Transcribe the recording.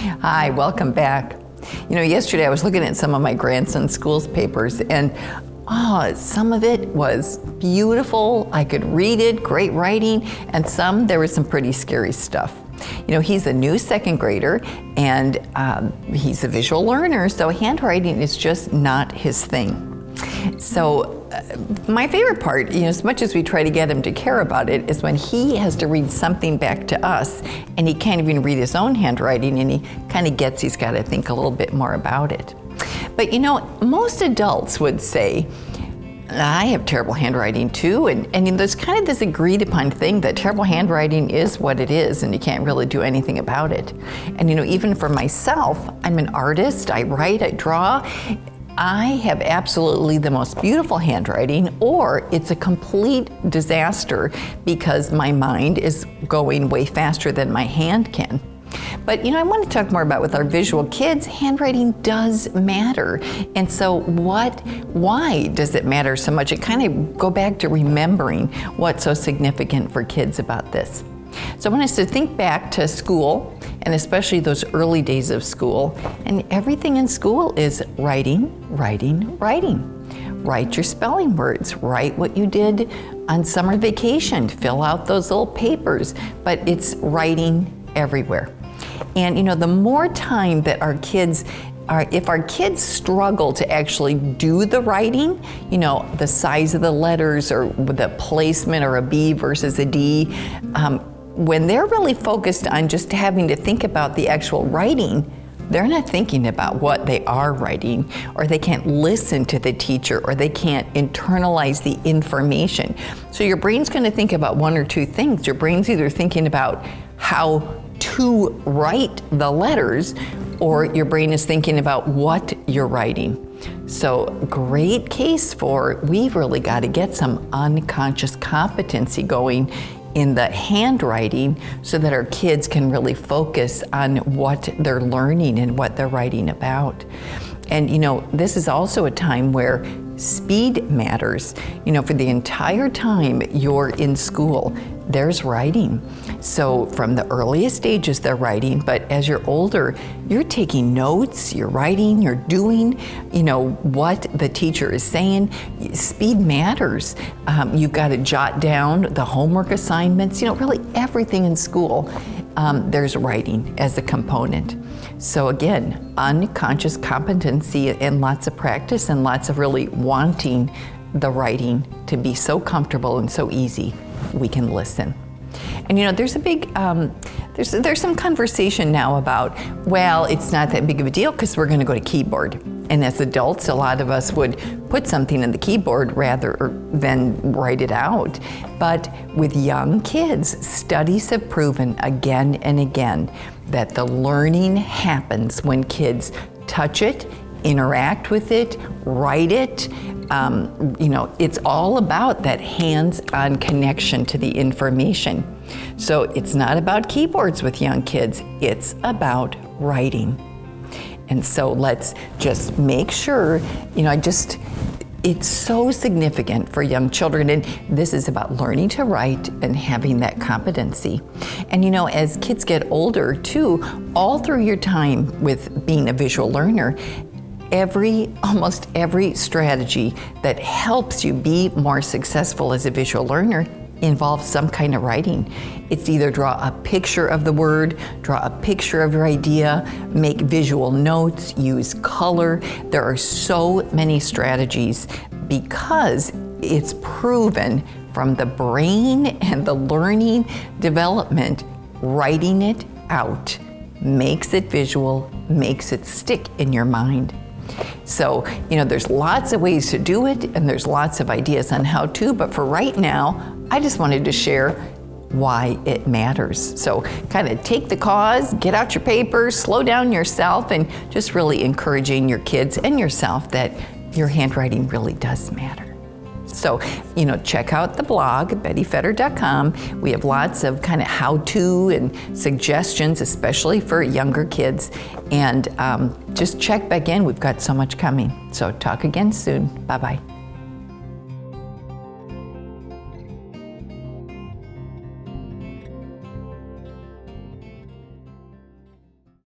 Hi, welcome back. Yesterday I was looking at some of my grandson's school's papers, and some of it was beautiful. I could read it, great writing, and there was some pretty scary stuff. He's a new second grader, and he's a visual learner, so handwriting is just not his thing. So my favorite part, as much as we try to get him to care about it, is when he has to read something back to us and he can't even read his own handwriting, and he kind of gets he's got to think a little bit more about it. But most adults would say, I have terrible handwriting too, and there's kind of this agreed upon thing that terrible handwriting is what it is and you can't really do anything about it. And even for myself, I'm an artist, I write, I draw. I have absolutely the most beautiful handwriting, or it's a complete disaster because my mind is going way faster than my hand can. But I want to talk more about with our visual kids, handwriting does matter. And so why does it matter so much? It kind of go back to remembering what's so significant for kids about this. So I want us to think back to school, and especially those early days of school. And everything in school is writing, writing, writing. Write your spelling words, write what you did on summer vacation, fill out those little papers, but it's writing everywhere. And the more time that if our kids struggle to actually do the writing, the size of the letters or the placement or a B versus a D, when they're really focused on just having to think about the actual writing, they're not thinking about what they are writing, or they can't listen to the teacher, or they can't internalize the information. So your brain's going to think about one or two things. Your brain's either thinking about how to write the letters, or your brain is thinking about what you're writing. So great case for we've really got to get some unconscious competency going in the handwriting so that our kids can really focus on what they're learning and what they're writing about. And this is also a time where speed matters. For the entire time you're in school, there's writing. So from the earliest stages, they're writing, but as you're older, you're taking notes, you're writing, you're doing, what the teacher is saying. Speed matters. You've got to jot down the homework assignments, really everything in school. There's writing as a component. So again, unconscious competency and lots of practice and lots of really wanting the writing to be so comfortable and so easy, we can listen. And there's a big, there's some conversation now about, well, it's not that big of a deal because we're going to go to keyboard. And as adults, a lot of us would put something in the keyboard rather than write it out. But with young kids, studies have proven again and again that the learning happens when kids touch it, interact with it, write it. It's all about that hands-on connection to the information. So it's not about keyboards with young kids, it's about writing. And so let's just make sure, it's so significant for young children, and this is about learning to write and having that competency. And as kids get older too, all through your time with being a visual learner, almost every strategy that helps you be more successful as a visual learner involves some kind of writing. It's either draw a picture of the word, draw a picture of your idea, make visual notes, use color. There are so many strategies because it's proven from the brain and the learning development, writing it out makes it visual, makes it stick in your mind. So, there's lots of ways to do it, and there's lots of ideas on how to, but for right now, I just wanted to share why it matters. So kind of take the cause, get out your papers, slow down yourself, and just really encouraging your kids and yourself that your handwriting really does matter. So, check out the blog, bettyfetter.com. We have lots of kind of how-to and suggestions, especially for younger kids. And just check back in. We've got so much coming. So talk again soon. Bye-bye.